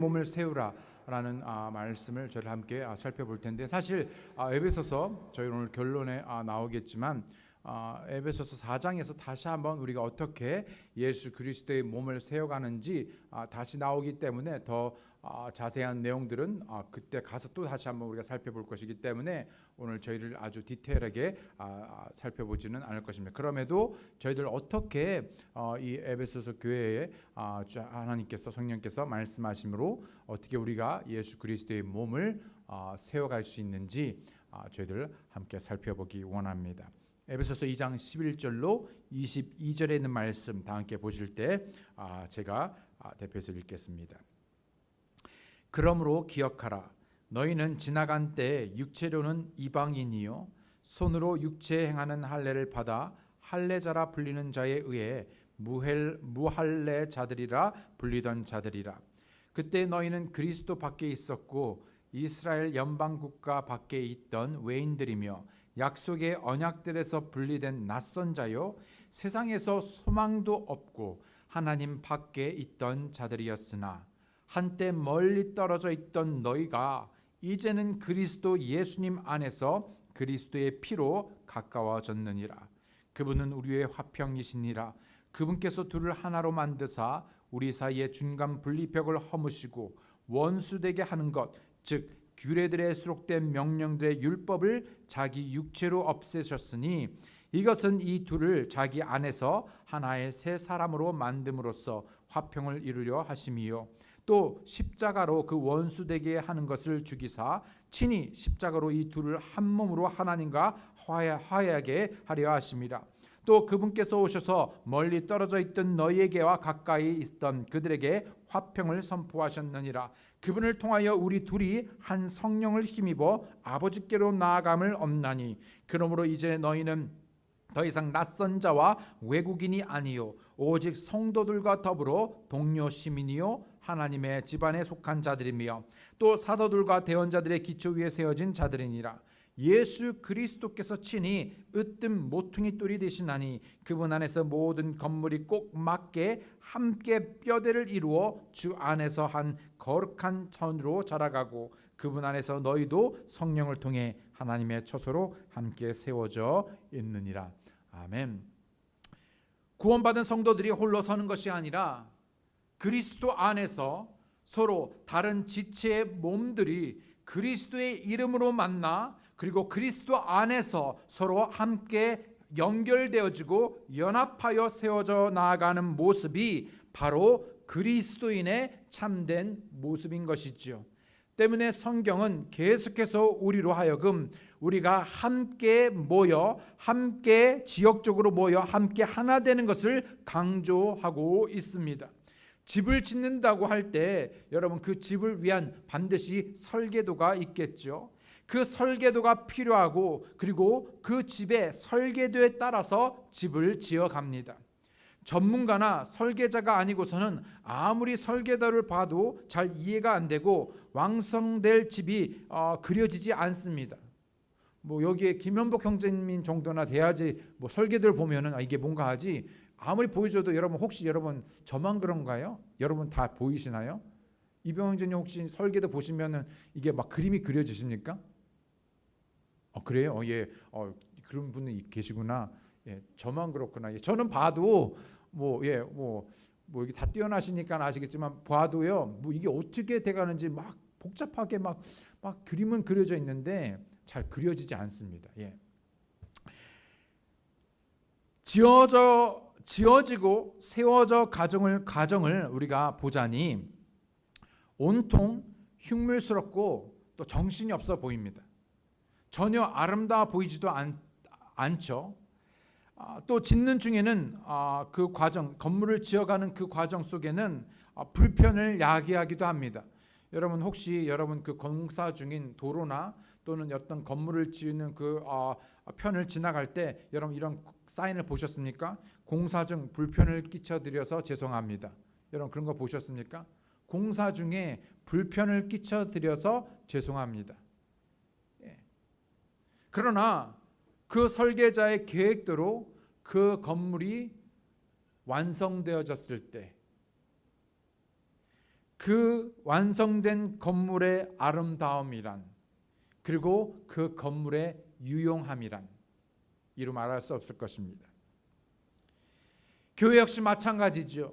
몸을 세우라라는 말씀을 저희 함께 살펴볼 텐데, 사실 에베소서 저희 오늘 결론에 나오겠지만 에베소서 4장에서 다시 한번 우리가 어떻게 예수 그리스도의 몸을 세워가는지 다시 나오기 때문에 더 자세한 내용들은 그때 가서 또 다시 한번 우리가 살펴볼 것이기 때문에 오늘 저희를 아주 디테일하게 살펴보지는 않을 것입니다. 그럼에도 저희들 어떻게 이 에베소서 교회에 하나님께서 성령께서 말씀하심으로 어떻게 우리가 예수 그리스도의 몸을 세워갈 수 있는지 저희들 함께 살펴보기 원합니다. 에베소서 2장 11절로 22절에 있는 말씀 다 함께 보실 때 제가 대표해서 읽겠습니다. 그러므로 기억하라. 너희는 지나간 때 육체로는 이방인이요 손으로 육체에 행하는 할례를 받아 할례자라 불리는 자에 의해 무할례자들이라 불리던 자들이라. 그때 너희는 그리스도 밖에 있었고 이스라엘 연방 국가 밖에 있던 외인들이며 약속의 언약들에서 분리된 낯선 자요 세상에서 소망도 없고 하나님 밖에 있던 자들이었으나 한때 멀리 떨어져 있던 너희가 이제는 그리스도 예수님 안에서 그리스도의 피로 가까워졌느니라. 그분은 우리의 화평이시니라. 그분께서 둘을 하나로 만드사 우리 사이에 중간 분리벽을 허무시고 원수되게 하는 것, 즉 규례들에 수록된 명령들의 율법을 자기 육체로 없애셨으니 이것은 이 둘을 자기 안에서 하나의 새 사람으로 만듦으로써 화평을 이루려 하심이요 또 십자가로 그 원수되게 하는 것을 죽이사 친히 십자가로 이 둘을 한 몸으로 하나님과 화해하게 하려 하심이라. 또 그분께서 오셔서 멀리 떨어져 있던 너희에게와 가까이 있던 그들에게 화평을 선포하셨느니라. 그분을 통하여 우리 둘이 한 성령을 힘입어 아버지께로 나아감을 얻나니 그러므로 이제 너희는 더 이상 낯선 자와 외국인이 아니요 오직 성도들과 더불어 동료 시민이요 하나님의 집안에 속한 자들이며 또 사도들과 대언자들의 기초 위에 세워진 자들이니라. 예수 그리스도께서 친히 으뜸 모퉁이 돌이 되시나니 그분 안에서 모든 건물이 꼭 맞게 함께 뼈대를 이루어 주 안에서 한 거룩한 천으로 자라가고 그분 안에서 너희도 성령을 통해 하나님의 처소로 함께 세워져 있느니라. 아멘. 구원받은 성도들이 홀로 서는 것이 아니라 그리스도 안에서 서로 다른 지체의 몸들이 그리스도의 이름으로 만나 그리고 그리스도 안에서 서로 함께 연결되어지고 연합하여 세워져 나아가는 모습이 바로 그리스도인의 참된 모습인 것이지요. 때문에 성경은 계속해서 우리로 하여금 우리가 함께 모여 함께 지역적으로 모여 함께 하나 되는 것을 강조하고 있습니다. 집을 짓는다고 할 때 여러분 그 집을 위한 반드시 설계도가 있겠죠. 그 설계도가 필요하고 그리고 그 집의 설계도에 따라서 집을 지어갑니다. 전문가나 설계자가 아니고서는 아무리 설계도를 봐도 잘 이해가 안 되고 완성될 집이 그려지지 않습니다. 뭐 여기에 김현복 형제님 정도나 돼야지 뭐 설계도를 보면은 이게 뭔가 하지 아무리 보여줘도 여러분 혹시 여러분 저만 그런가요? 여러분 다 보이시나요? 이병 형제님 혹시 설계도 보시면은 이게 막 그림이 그려지십니까? 그래요? 예. 그런 분이 계시구나. 예. 저만 그렇구나. 예. 저는 봐도 뭐 이게 다 뛰어나시니까 아시겠지만 봐도요. 뭐 이게 어떻게 돼 가는지 막 복잡하게 막 그림은 그려져 있는데 잘 그려지지 않습니다. 예. 지어지고 세워져 가정을 우리가 보자니 온통 흉물스럽고 또 정신이 없어 보입니다. 전혀 아름다워 보이지도 않죠. 또 짓는 중에는 그 과정, 건물을 지어가는 그 과정 속에는 불편을 야기하기도 합니다. 여러분 혹시 여러분 그 공사 중인 도로나 또는 어떤 건물을 지으는 그 편을 지나갈 때 여러분 이런 사인을 보셨습니까? 공사 중 불편을 끼쳐드려서 죄송합니다. 여러분 그런 거 보셨습니까? 공사 중에 불편을 끼쳐드려서 죄송합니다. 그러나 그 설계자의 계획대로 그 건물이 완성되어졌을 때 그 완성된 건물의 아름다움이란, 그리고 그 건물의 유용함이란 이루 말할 수 없을 것입니다. 교회 역시 마찬가지죠.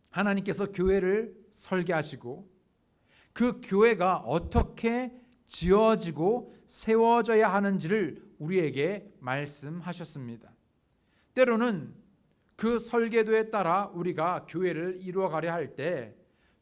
하나님께서 교회를 설계하시고 그 교회가 어떻게 지어지고 세워져야 하는지를 우리에게 말씀하셨습니다. 때로는 그 설계도에 따라 우리가 교회를 이루어가려 할 때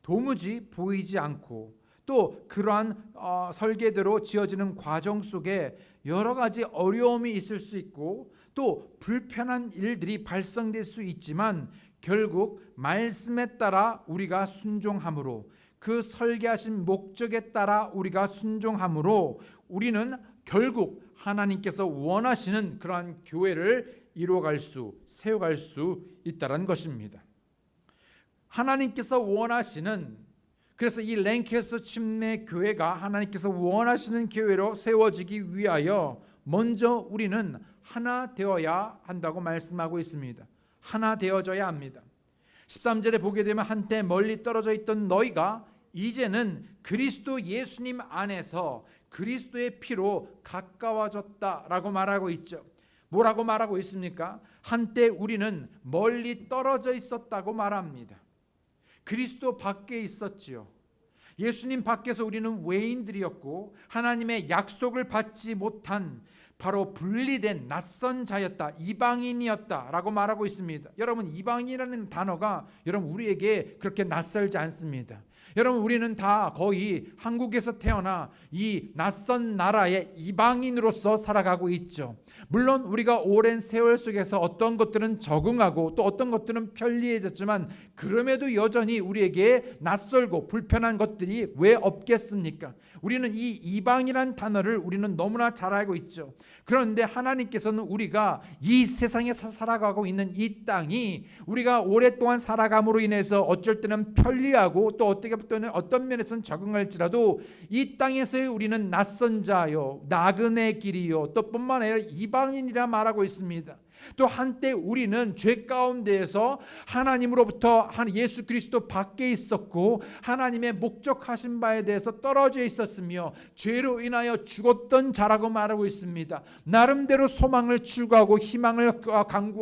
도무지 보이지 않고 또 그러한 설계대로 지어지는 과정 속에 여러 가지 어려움이 있을 수 있고 또 불편한 일들이 발생될 수 있지만 결국 말씀에 따라 우리가 순종함으로, 그 설계하신 목적에 따라 우리가 순종함으로 우리는 결국 하나님께서 원하시는 그러한 교회를 이루어갈 수, 세워갈 수 있다는 것입니다. 하나님께서 원하시는, 그래서 이 랭캐스터 침례 교회가 하나님께서 원하시는 교회로 세워지기 위하여 먼저 우리는 하나 되어야 한다고 말씀하고 있습니다. 하나 되어져야 합니다. 13절에 보게 되면 한때 멀리 떨어져 있던 너희가 이제는 그리스도 예수님 안에서 그리스도의 피로 가까워졌다라고 말하고 있죠. 뭐라고 말하고 있습니까? 한때 우리는 멀리 떨어져 있었다고 말합니다. 그리스도 밖에 있었지요. 예수님 밖에서 우리는 외인들이었고 하나님의 약속을 받지 못한 바로 분리된 낯선 자였다, 이방인이었다라고 말하고 있습니다. 여러분, 이방인이라는 단어가 여러분 우리에게 그렇게 낯설지 않습니다. 여러분, 우리는 다 거의 한국에서 태어나 이 낯선 나라의 이방인으로서 살아가고 있죠. 물론 우리가 오랜 세월 속에서 어떤 것들은 적응하고 또 어떤 것들은 편리해졌지만 그럼에도 여전히 우리에게 낯설고 불편한 것들이 왜 없겠습니까? 우리는 이 이방이라는 단어를 우리는 너무나 잘 알고 있죠. 그런데 하나님께서는 우리가 이 세상에서 살아가고 있는 이 땅이 우리가 오랫동안 살아감으로 인해서 어쩔 때는 편리하고 또 어떤 면에서는 적응할지라도 이 땅에서의 우리는 낯선 자요, 나그네 길이요, 또 뿐만 아니라 이방인이라 말하고 있습니다. 또 한때 우리는 죄 가운데에서 하나님으로부터 예수 그리스도 밖에 있었고 하나님의 목적하신 바에 대해서 떨어져 있었으며 죄로 인하여 죽었던 자라고 말하고 있습니다. 나름대로 소망을 추구하고 희망을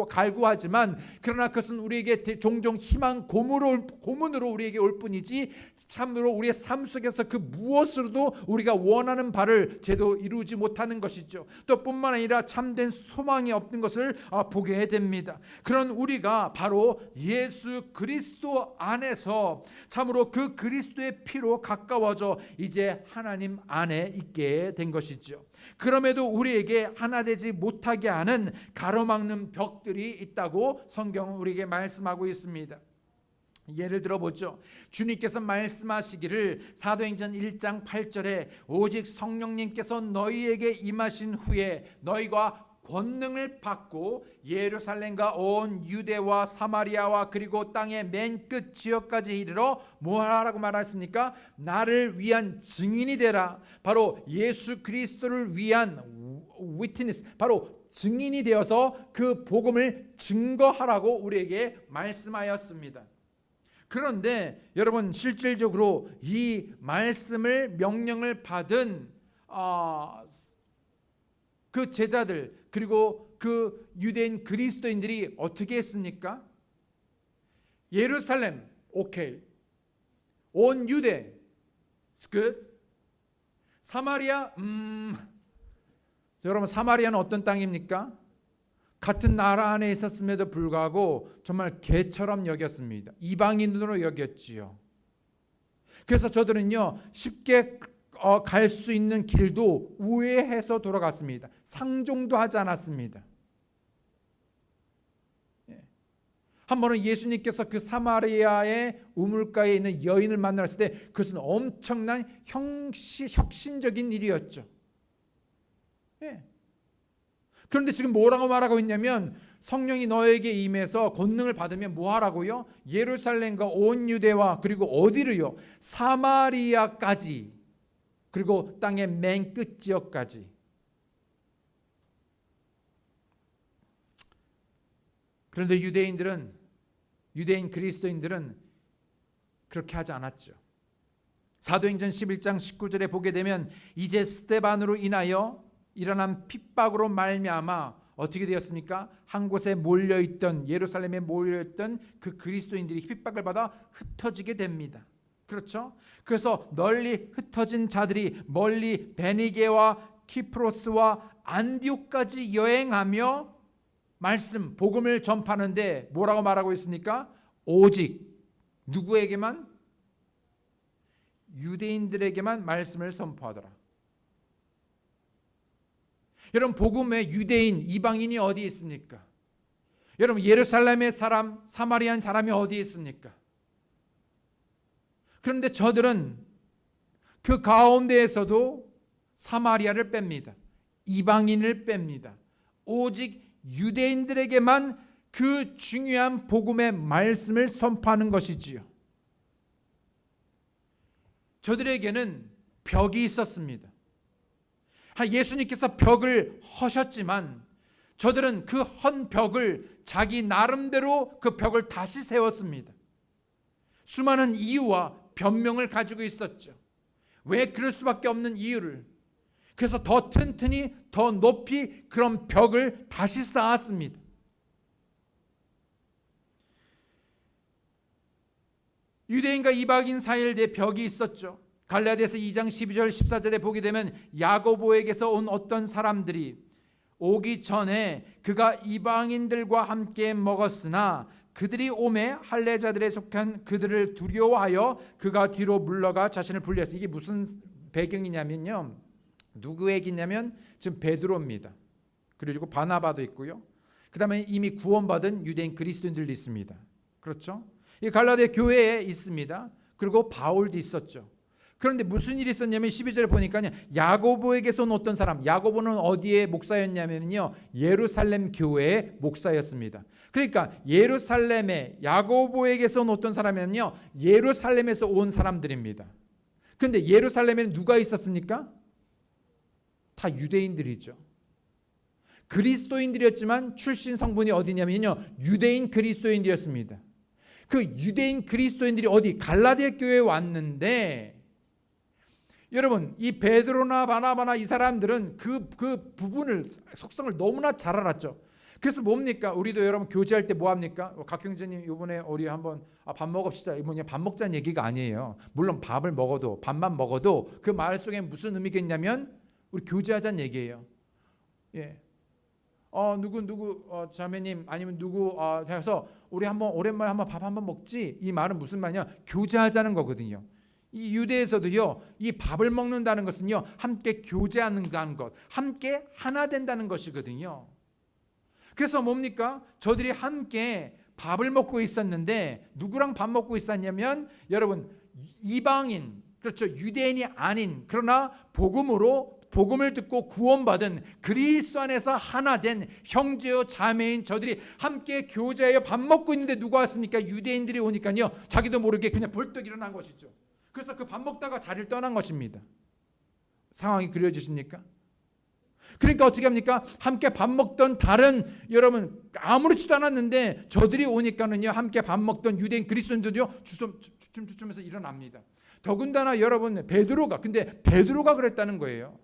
갈구하지만 그러나 그것은 우리에게 종종 희망 고문으로 우리에게 올 뿐이지 참으로 우리의 삶 속에서 그 무엇으로도 우리가 원하는 바를 제대로 이루지 못하는 것이죠. 또 뿐만 아니라 참된 소망이 없는 것을 보게 됩니다. 그런 우리가 바로 예수 그리스도 안에서 참으로 그 그리스도의 피로 가까워져 이제 하나님 안에 있게 된 것이죠. 그럼에도 우리에게 하나 되지 못하게 하는 가로막는 벽들이 있다고 성경은 우리에게 말씀하고 있습니다. 예를 들어보죠. 주님께서 말씀하시기를 사도행전 1장 8절에 오직 성령님께서 너희에게 임하신 후에 너희가 권능을 받고 예루살렘과 온 유대와 사마리아와 그리고 땅의 맨 끝 지역까지 이르러 뭐하라고 말했습니까? 나를 위한 증인이 되라. 바로 예수 그리스도를 위한 위트니스, 바로 증인이 되어서 그 복음을 증거하라고 우리에게 말씀하였습니다. 그런데 여러분, 실질적으로 이 말씀을 명령을 받은 그 제자들 그리고 그 유대인 그리스도인들이 어떻게 했습니까? 예루살렘 오케이, 온 유대 good, 사마리아 여러분, 사마리아는 어떤 땅입니까? 같은 나라 안에 있었음에도 불구하고 정말 개처럼 여겼습니다. 이방인으로 여겼지요. 그래서 저들은요 쉽게 갈 수 있는 길도 우회해서 돌아갔습니다. 상종도 하지 않았습니다. 한 번은 예수님께서 그 사마리아의 우물가에 있는 여인을 만났을 때 그것은 엄청난 혁신적인 일이었죠. 그런데 지금 뭐라고 말하고 있냐면 성령이 너에게 임해서 권능을 받으면 뭐하라고요? 예루살렘과 온 유대와 그리고 어디를요? 사마리아까지, 그리고 땅의 맨 끝 지역까지. 그런데 유대인 그리스도인들은 그렇게 하지 않았죠. 사도행전 11장 19절에 보게 되면 이제 스데반으로 인하여 일어난 핍박으로 말미암아 어떻게 되었습니까? 한 곳에 몰려있던, 예루살렘에 몰려있던 그 그리스도인들이 핍박을 받아 흩어지게 됩니다. 그렇죠? 그래서 널리 흩어진 자들이 멀리 베니게와 키프로스와 안디옥까지 여행하며 말씀, 복음을 전파하는데 뭐라고 말하고 있습니까? 오직 누구에게만? 유대인들에게만 말씀을 선포하더라. 여러분, 복음의 유대인, 이방인이 어디 있습니까? 여러분, 예루살렘의 사람, 사마리안 사람이 어디 있습니까? 그런데 저들은 그 가운데에서도 사마리아를 뺍니다. 이방인을 뺍니다. 오직 유대인들에게만 그 중요한 복음의 말씀을 선포하는 것이지요. 저들에게는 벽이 있었습니다. 예수님께서 벽을 허셨지만 저들은 그 헌 벽을 자기 나름대로 그 벽을 다시 세웠습니다. 수많은 이유와 변명을 가지고 있었죠. 왜 그럴 수밖에 없는 이유를. 그래서 더 튼튼히 더 높이 그런 벽을 다시 쌓았습니다. 유대인과 이방인 사이에 벽이 있었죠. 갈라디아서 2장 12절 14절에 보게 되면 야고보에게서 온 어떤 사람들이 오기 전에 그가 이방인들과 함께 먹었으나 그들이 오매 할례자들에 속한 그들을 두려워하여 그가 뒤로 물러가 자신을 분리했어요. 이게 무슨 배경이냐면요, 누구 얘기냐면 지금 베드로입니다. 그리고 바나바도 있고요, 그 다음에 이미 구원받은 유대인 그리스도인들도 있습니다. 그렇죠? 이 갈라디아 교회에 있습니다. 그리고 바울도 있었죠. 그런데 무슨 일이 있었냐면 12절에 보니까 야고보에게서 온 어떤 사람, 야고보는 어디에 목사였냐면요, 예루살렘 교회의 목사였습니다. 그러니까 예루살렘에 야고보에게서 온 어떤 사람이면요, 예루살렘에서 온 사람들입니다. 그런데 예루살렘에는 누가 있었습니까? 다 유대인들이죠. 그리스도인들이었지만 출신 성분이 어디냐면요, 유대인 그리스도인들이었습니다. 그 유대인 그리스도인들이 어디 갈라디아 교회에 왔는데, 여러분, 이 베드로나 바나바나 이 사람들은 그 부분을, 속성을 너무나 잘 알았죠. 그래서 뭡니까? 우리도 여러분 교제할 때 뭐 합니까? 각경제님 이번에 우리 한번 밥 먹읍시다. 이번 밥 먹자는 얘기가 아니에요. 물론 밥을 먹어도, 밥만 먹어도 그 말 속에 무슨 의미겠냐면 우리 교제하자는 얘기예요. 예. 누구 자매님 아니면 누구 해서 우리 한번 오랜만에 한번 밥 한번 먹지. 이 말은 무슨 말이냐? 교제하자는 거거든요. 이 유대에서도요, 이 밥을 먹는다는 것은요, 함께 교제하는 것, 함께 하나 된다는 것이거든요. 그래서 뭡니까? 저들이 함께 밥을 먹고 있었는데 누구랑 밥 먹고 있었냐면 여러분, 이방인, 그렇죠, 유대인이 아닌, 그러나 복음을 듣고 구원받은 그리스도 안에서 하나 된 형제요 자매인 저들이 함께 교제하여 밥 먹고 있는데 누가 왔습니까? 유대인들이 오니까요, 자기도 모르게 그냥 벌떡 일어난 것이죠. 그래서 그 밥 먹다가 자리를 떠난 것입니다. 상황이 그려지십니까? 그러니까 어떻게 합니까? 함께 밥 먹던 다른, 여러분, 아무렇지도 않았는데 저들이 오니까는요, 함께 밥 먹던 유대인 그리스도인들도요, 주춤주춤해서 일어납니다. 더군다나 여러분, 베드로가 그랬다는 거예요.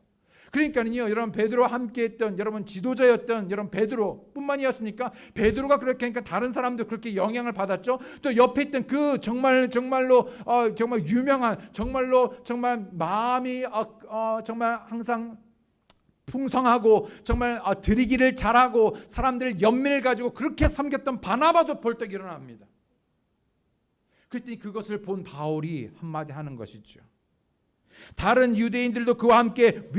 그러니까는요, 여러분, 베드로와 함께했던 여러분 지도자였던 여러분 베드로뿐만이었으니까 베드로가 그렇게 하니까 다른 사람도 그렇게 영향을 받았죠. 또 옆에 있던 그 정말 유명한, 정말 마음이 정말 항상 풍성하고 정말 드리기를 잘하고 사람들 연민을 가지고 그렇게 섬겼던 바나바도 벌떡 일어납니다. 그랬더니 그것을 본 바울이 한마디 하는 것이죠. 다른 유대인들도 그와 함께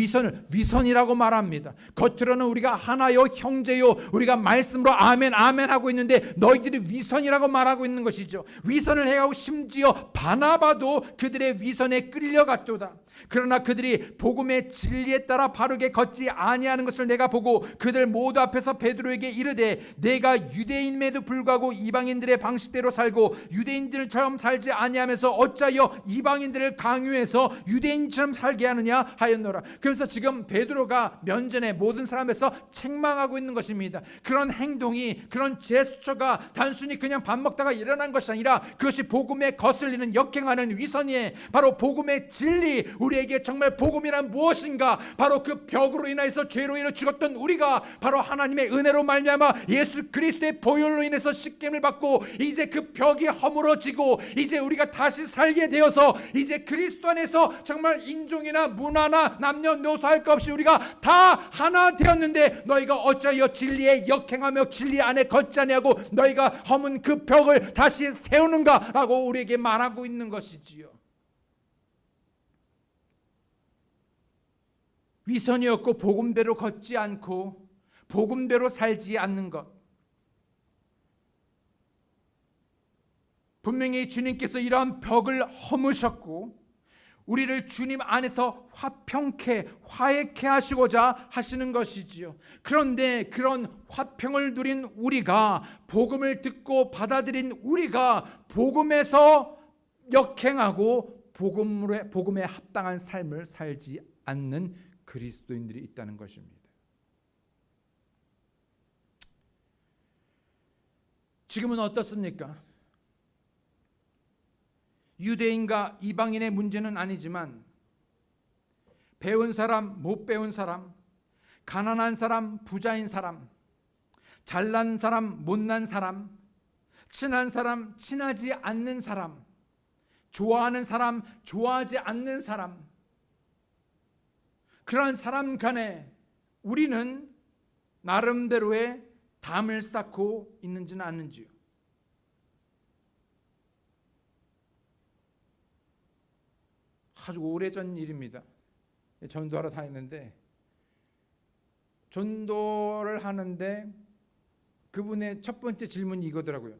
위선이라고 말합니다. 겉으로는 우리가 하나요 형제요, 우리가 말씀으로 아멘 아멘 하고 있는데 너희들이 위선이라고 말하고 있는 것이죠. 위선을 해가고 심지어 바나바도 그들의 위선에 끌려갔도다. 그러나 그들이 복음의 진리에 따라 바르게 걷지 아니하는 것을 내가 보고 그들 모두 앞에서 베드로에게 이르되 내가 유대인임에도 불구하고 이방인들의 방식대로 살고 유대인들처럼 살지 아니하면서 어찌하여 이방인들을 강요해서 유대인 유대인처럼 살게 하느냐 하였노라. 그래서 지금 베드로가 면전에 모든 사람에서 책망하고 있는 것입니다. 그런 행동이, 그런 제스처가 단순히 그냥 밥 먹다가 일어난 것이 아니라 그것이 복음에 거슬리는 역행하는 위선이에 바로 복음의 진리, 우리에게 정말 복음이란 무엇인가, 바로 그 벽으로 인해서 죄로 인해 죽었던 우리가 바로 하나님의 은혜로 말미암아 예수 그리스도의 보혈로 인해서 씻김을 받고 이제 그 벽이 허물어지고 이제 우리가 다시 살게 되어서 이제 그리스도 안에서 정말 인종이나 문화나 남녀노소 할 것 없이 우리가 다 하나 되었는데 너희가 어찌하여 진리에 역행하며 진리 안에 걷지 아니하고 너희가 허문 그 벽을 다시 세우는가 라고 우리에게 말하고 있는 것이지요. 위선이었고 복음대로 걷지 않고 복음대로 살지 않는 것, 분명히 주님께서 이러한 벽을 허무셨고 우리를 주님 안에서 화해케 하시고자 하시는 것이지요. 그런데 그런 화평을 누린 우리가, 복음을 듣고 받아들인 우리가 복음에서 역행하고 복음에 합당한 삶을 살지 않는 그리스도인들이 있다는 것입니다. 지금은 어떻습니까? 유대인과 이방인의 문제는 아니지만 배운 사람, 못 배운 사람, 가난한 사람, 부자인 사람, 잘난 사람, 못난 사람, 친한 사람, 친하지 않는 사람, 좋아하는 사람, 좋아하지 않는 사람, 그러한 사람 간에 우리는 나름대로의 담을 쌓고 있는지는 않는지요? 아주 오래전 일입니다. 전도하러 다니는데 전도를 하는데 그분의 첫 번째 질문이 이거더라고요.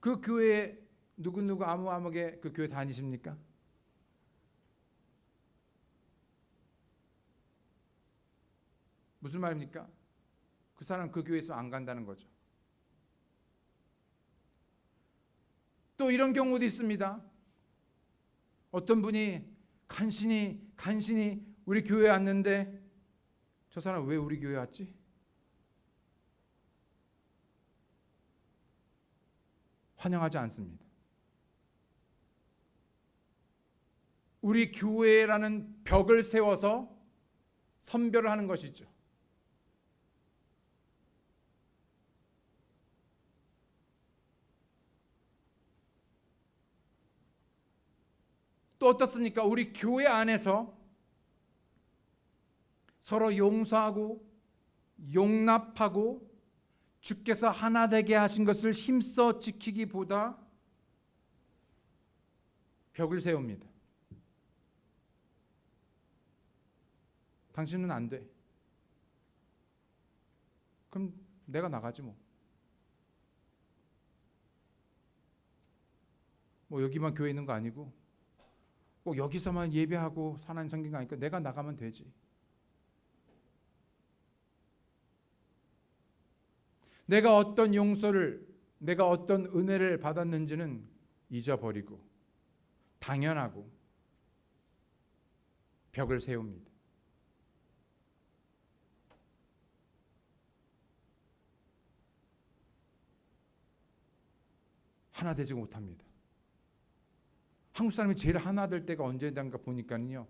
그 교회 누구누구 아무개 그 교회 다니십니까? 무슨 말입니까? 그 사람 그 교회에서 안 간다는 거죠. 또 이런 경우도 있습니다. 어떤 분이 간신히 우리 교회에 왔는데 저 사람 왜 우리 교회에 왔지? 환영하지 않습니다. 우리 교회라는 벽을 세워서 선별을 하는 것이죠. 또 어떻습니까? 우리 교회 안에서 서로 용서하고 용납하고 주께서 하나 되게 하신 것을 힘써 지키기보다 벽을 세웁니다. 당신은 안 돼. 그럼 내가 나가지 뭐. 여기만 교회 있는 거 아니고 꼭 여기서만 예배하고 사는 성경이 아니까 내가 나가면 되지. 내가 어떤 용서를, 내가 어떤 은혜를 받았는지는 잊어버리고 당연하고 벽을 세웁니다. 하나 되지 못합니다. 한국 사람이 제일 하나 될 때가 언제인가 보니까요,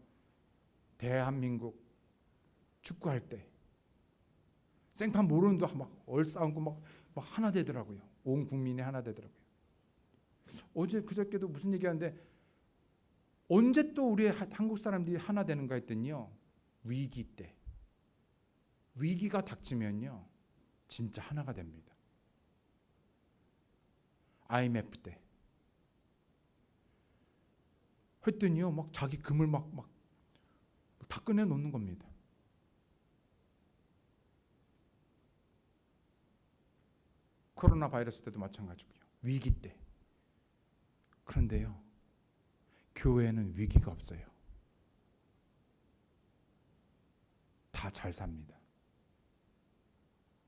대한민국 축구할 때 생판 모르는도 막 얼싸안고 막 하나 되더라고요. 온 국민이 하나 되더라고요. 어제 그저께도 무슨 얘기하는데 언제 또 우리 한국 사람들이 하나 되는가 했더니요, 위기 때, 위기가 닥치면요 진짜 하나가 됩니다. IMF 때 했더니요 막 자기 금을 막 다 꺼내 놓는 겁니다. 코로나 바이러스 때도 마찬가지고요. 위기 때. 그런데요, 교회는 위기가 없어요. 다 잘 삽니다.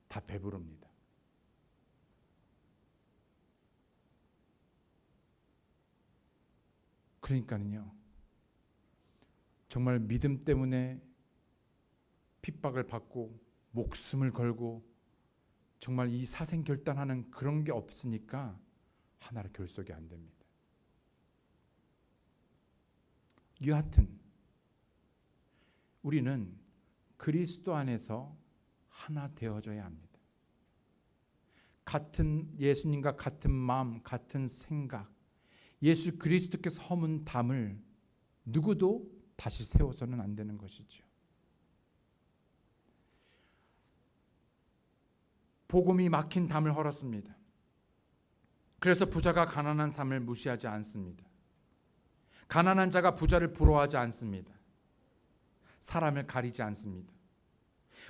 다 배부릅니다. 그러니까요, 정말 믿음 때문에 핍박을 받고 목숨을 걸고 정말 이 사생결단하는 그런 게 없으니까 하나로 결속이 안 됩니다. 여하튼 우리는 그리스도 안에서 하나 되어져야 합니다. 같은 예수님과 같은 마음, 같은 생각, 예수 그리스도께서 허문 담을 누구도 다시 세워서는 안 되는 것이죠. 복음이 막힌 담을 헐었습니다. 그래서 부자가 가난한 삶을 무시하지 않습니다. 가난한 자가 부자를 부러워하지 않습니다. 사람을 가리지 않습니다.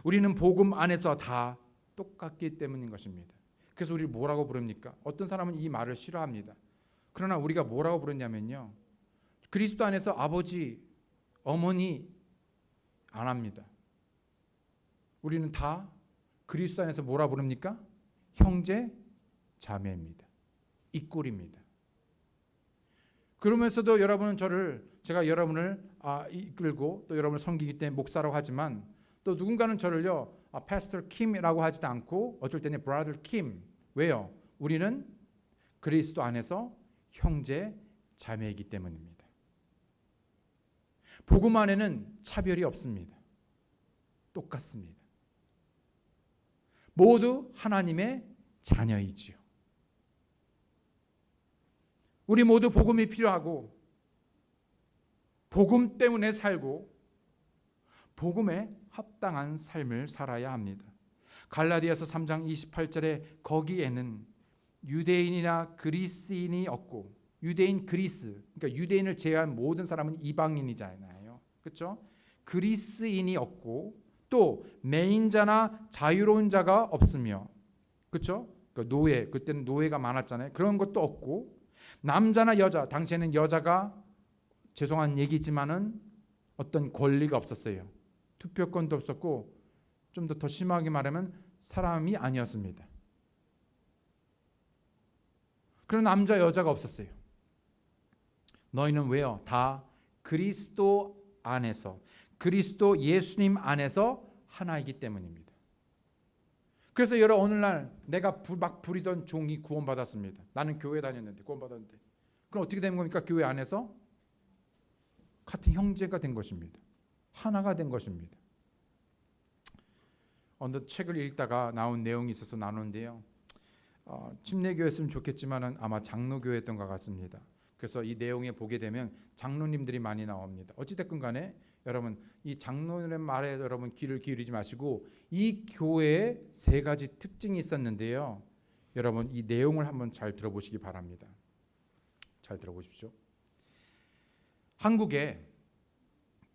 우리는 복음 안에서 다 똑같기 때문인 것입니다. 그래서 우리를 뭐라고 부릅니까? 어떤 사람은 이 말을 싫어합니다. 그러나 우리가 뭐라고 부르냐면요, 그리스도 안에서 아버지, 어머니 안 합니다. 우리는 다 그리스도 안에서 뭐라 부릅니까? 형제, 자매입니다. 이꼴입니다. 그러면서도 여러분은 제가 여러분을 이끌고 또 여러분을 섬기기 때문에 목사라고 하지만 또 누군가는 저를요 패스터 킴이라고 하지도 않고 어쩔 때는 브라더 킴. 왜요? 우리는 그리스도 안에서 형제, 자매이기 때문입니다. 복음 안에는 차별이 없습니다. 똑같습니다. 모두 하나님의 자녀이지요. 우리 모두 복음이 필요하고 복음 때문에 살고 복음에 합당한 삶을 살아야 합니다. 갈라디아서 3장 28절에 거기에는 유대인이나 그리스인이 없고, 유대인 그리스, 그러니까 유대인을 제외한 모든 사람은 이방인이잖아요. 그렇죠? 그리스인이 없고 또 매인자나 자유로운 자가 없으며, 그렇죠? 그러니까 노예, 그때는 노예가 많았잖아요. 그런 것도 없고, 남자나 여자, 당시에는 여자가 죄송한 얘기지만은 어떤 권리가 없었어요. 투표권도 없었고, 좀 더 심하게 말하면 사람이 아니었습니다. 그런 남자 여자가 없었어요. 너희는 왜요? 다 그리스도 안에서, 그리스도 예수님 안에서 하나이기 때문입니다. 그래서 여러분, 오늘날 내가 막 부리던 종이 구원받았습니다. 나는 교회 다녔는데 구원받았는데, 그럼 어떻게 되는 겁니까? 교회 안에서 같은 형제가 된 것입니다. 하나가 된 것입니다. 어느 책을 읽다가 나온 내용이 있어서 나누는데요, 침례교회였으면 좋겠지만 아마 장로교회였던 것 같습니다. 그래서 이 내용에 보게 되면 장로님들이 많이 나옵니다. 어찌됐건 간에 여러분, 이 장로님의 말에 여러분 귀를 기울이지 마시고, 이 교회에 세 가지 특징이 있었는데요, 여러분 이 내용을 한번 잘 들어보시기 바랍니다. 잘 들어보십시오. 한국에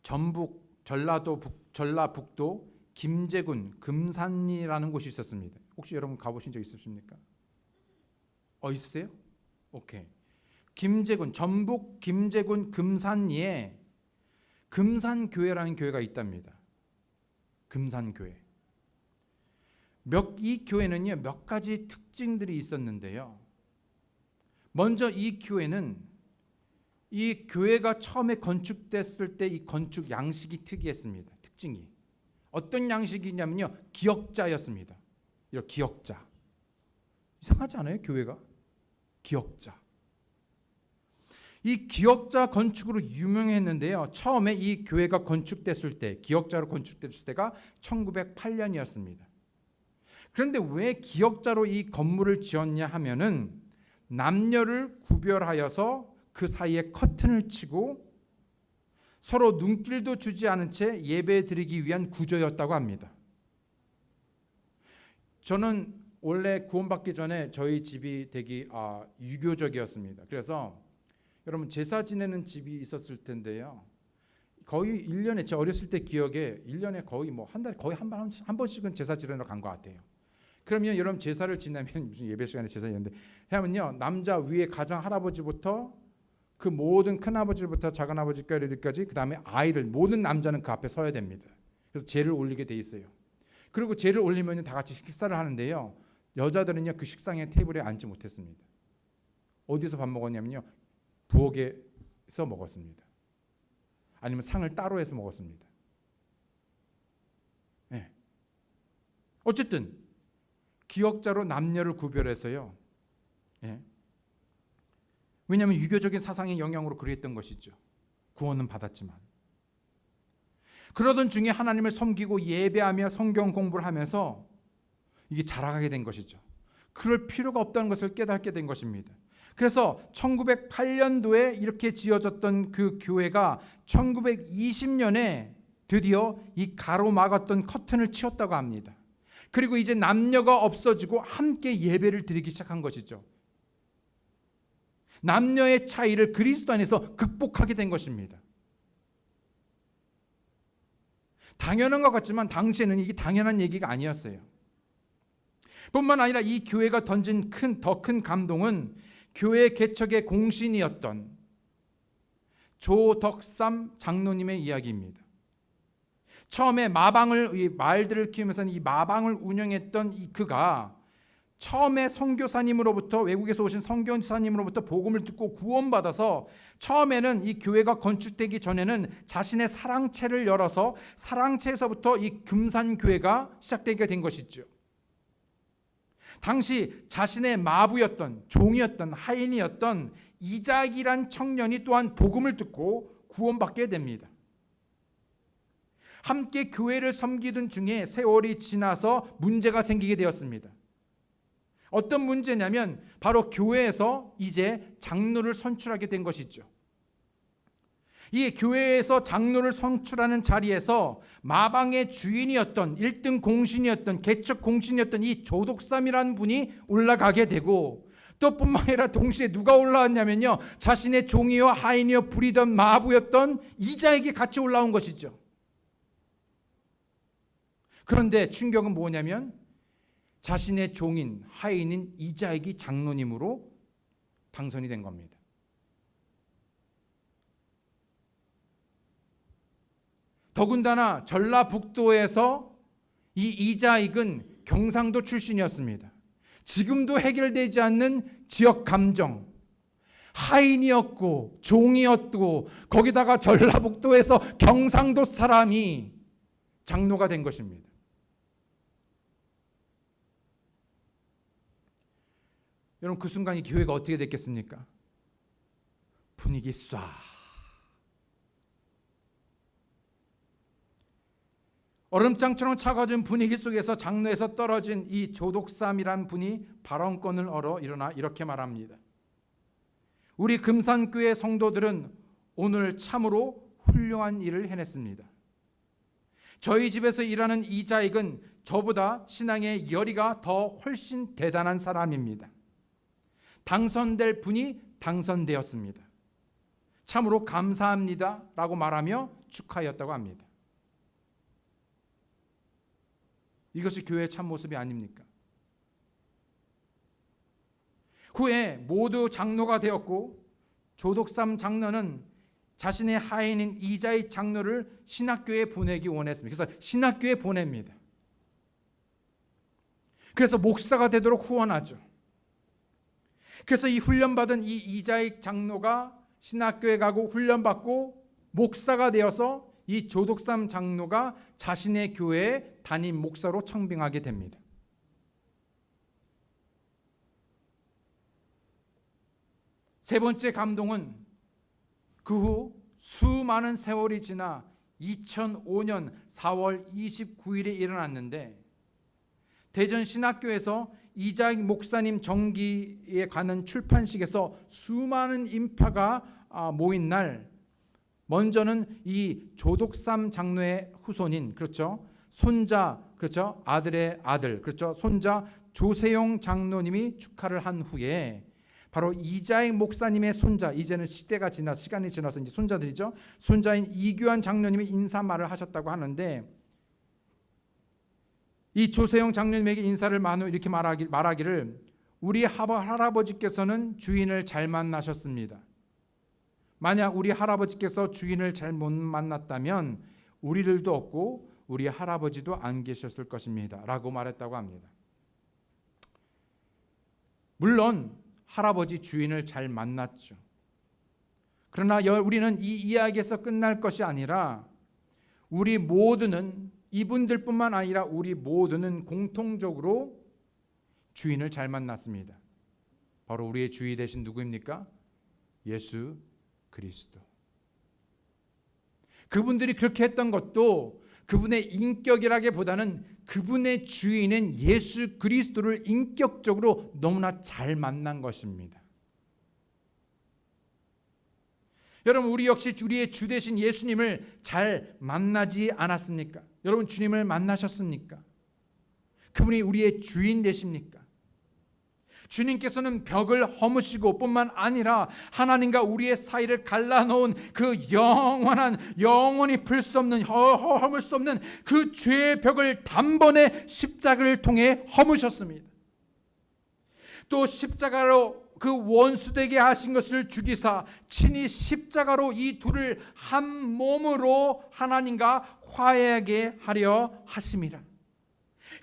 전북, 전라북도 김제군 금산리라는 곳이 있었습니다. 혹시 여러분 가보신 적 있으십니까? 있으세요? 오케이. 김제군, 전북 김제군 금산리에 금산교회라는 교회가 있답니다. 금산교회. 이 교회는요, 몇 가지 특징들이 있었는데요. 먼저 이 교회는, 이 교회가 처음에 건축됐을 때 이 건축 양식이 특이했습니다. 특징이 어떤 양식이냐면요, 기역자였습니다. 이런 기역자. 이상하지 않아요? 교회가 기역자. 이 기역자 건축으로 유명했는데요, 처음에 이 교회가 건축됐을 때, 기역자로 건축됐을 때가 1908년이었습니다. 그런데 왜 기역자로 이 건물을 지었냐 하면은 남녀를 구별하여서 그 사이에 커튼을 치고 서로 눈길도 주지 않은 채 예배 드리기 위한 구조였다고 합니다. 저는 원래 구원받기 전에 저희 집이 되게 유교적이었습니다. 그래서 여러분, 제사 지내는 집이 있었을 텐데요, 거의 1년에, 제 어렸을 때 기억에 1년에 거의 한 달에 거의 한 번씩은 제사 지내러 간 것 같아요. 그러면 여러분, 제사를 지내면 무슨 예배 시간에 제사 지내는데 하면요, 남자 위에 가장 할아버지부터 그 모든 큰아버지부터 작은아버지까지, 그 다음에 아이들, 모든 남자는 그 앞에 서야 됩니다. 그래서 제를 올리게 돼 있어요. 그리고 제를 올리면 다 같이 식사를 하는데요, 여자들은요 그 식상의 테이블에 앉지 못했습니다. 어디서 밥 먹었냐면요, 부엌에서 먹었습니다. 아니면 상을 따로 해서 먹었습니다. 네. 어쨌든 기역자로 남녀를 구별해서요. 네. 왜냐하면 유교적인 사상의 영향으로 그랬던 것이죠. 구원은 받았지만. 그러던 중에 하나님을 섬기고 예배하며 성경 공부를 하면서 이게 자라가게 된 것이죠. 그럴 필요가 없다는 것을 깨닫게 된 것입니다. 그래서 1908년도에 이렇게 지어졌던 그 교회가 1920년에 드디어 이 가로막았던 커튼을 치웠다고 합니다. 그리고 이제 남녀가 없어지고 함께 예배를 드리기 시작한 것이죠. 남녀의 차이를 그리스도 안에서 극복하게 된 것입니다. 당연한 것 같지만 당시에는 이게 당연한 얘기가 아니었어요. 뿐만 아니라 이 교회가 던진 더 큰 감동은 교회 개척의 공신이었던 조덕삼 장로님의 이야기입니다. 처음에 이 말들을 키우면서 이 마방을 운영했던 그가 처음에 선교사님으로부터, 외국에서 오신 선교사님으로부터 복음을 듣고 구원받아서 처음에는 이 교회가 건축되기 전에는 자신의 사랑채를 열어서 사랑채에서부터 이 금산교회가 시작되게 된 것이죠. 당시 자신의 마부였던, 종이었던, 하인이었던 이작이란 청년이 또한 복음을 듣고 구원받게 됩니다. 함께 교회를 섬기던 중에 세월이 지나서 문제가 생기게 되었습니다. 어떤 문제냐면 바로 교회에서 이제 장로를 선출하게 된 것이죠. 이 교회에서 장로를 선출하는 자리에서 마방의 주인이었던 1등 공신이었던 개척 공신이었던 이 조독삼이라는 분이 올라가게 되고, 또 뿐만 아니라 동시에 누가 올라왔냐면요, 자신의 종이요 하인이요 부리던 마부였던 이자에게 같이 올라온 것이죠. 그런데 충격은 뭐냐면 자신의 종인 하인인 이자익이 장로님으로 당선이 된 겁니다. 더군다나 전라북도에서 이 이자익은 경상도 출신이었습니다. 지금도 해결되지 않는 지역 감정, 하인이었고 종이었고 거기다가 전라북도에서 경상도 사람이 장로가 된 것입니다. 여러분, 그 순간 이 교회가 어떻게 됐겠습니까? 분위기 쏴. 얼음장처럼 차가워진 분위기 속에서 장로에서 떨어진 이 조독삼이란 분이 발언권을 얻어 일어나 이렇게 말합니다. 우리 금산교회 성도들은 오늘 참으로 훌륭한 일을 해냈습니다. 저희 집에서 일하는 이자익은 저보다 신앙의 열의가 더 훨씬 대단한 사람입니다. 당선될 분이 당선되었습니다. 참으로 감사합니다 라고 말하며 축하했다고 합니다. 이것이 교회의 참모습이 아닙니까? 후에 모두 장로가 되었고 조독삼 장로는 자신의 하인인 이자익 장로를 신학교에 보내기 원했습니다. 그래서 신학교에 보냅니다. 그래서 목사가 되도록 후원하죠. 그래서 이 훈련받은 이 이자익 장로가 신학교에 가고 훈련받고 목사가 되어서 이 조독삼 장로가 자신의 교회의 담임 목사로 청빙하게 됩니다. 세 번째 감동은 그 후 수많은 세월이 지나 2005년 4월 29일에 일어났는데, 대전 신학교에서 이자익 목사님 정기에 관한 출판식에서 수많은 인파가 모인 날, 먼저는 이 조독삼 장로의 후손인, 그렇죠, 손자, 그렇죠, 아들의 아들, 그렇죠, 손자 조세용 장로님이 축하를 한 후에 바로 이자익 목사님의 손자, 이제는 시간이 지나서 이제 손자들이죠, 손자인 이규환 장로님이 인사말을 하셨다고 하는데, 이 조세용 장로님에게 인사를 만 후 이렇게 말하기를 우리 할아버지께서는 주인을 잘 만나셨습니다. 만약 우리 할아버지께서 주인을 잘 못 만났다면 우리들도 없고 우리 할아버지도 안 계셨을 것입니다 라고 말했다고 합니다. 물론 할아버지 주인을 잘 만났죠. 그러나 우리는 이 이야기에서 끝날 것이 아니라 우리 모두는, 이분들뿐만 아니라 우리 모두는 공통적으로 주인을 잘 만났습니다. 바로 우리의 주인 되신 누구입니까? 예수 그리스도. 그분들이 그렇게 했던 것도 그분의 인격이라기보다는 그분의 주인인 예수 그리스도를 인격적으로 너무나 잘 만난 것입니다. 여러분, 우리 역시 우리의 주 되신 예수님을 잘 만나지 않았습니까? 여러분, 주님을 만나셨습니까? 그분이 우리의 주인 되십니까? 주님께서는 벽을 허무시고 뿐만 아니라 하나님과 우리의 사이를 갈라놓은 그 영원히 풀 수 없는, 허물 수 없는 그 죄의 벽을 단번에 십자가를 통해 허무셨습니다. 또 십자가로 그 원수되게 하신 것을 죽이사 친히 십자가로 이 둘을 한 몸으로 하나님과 화해하게 하려 하심이라.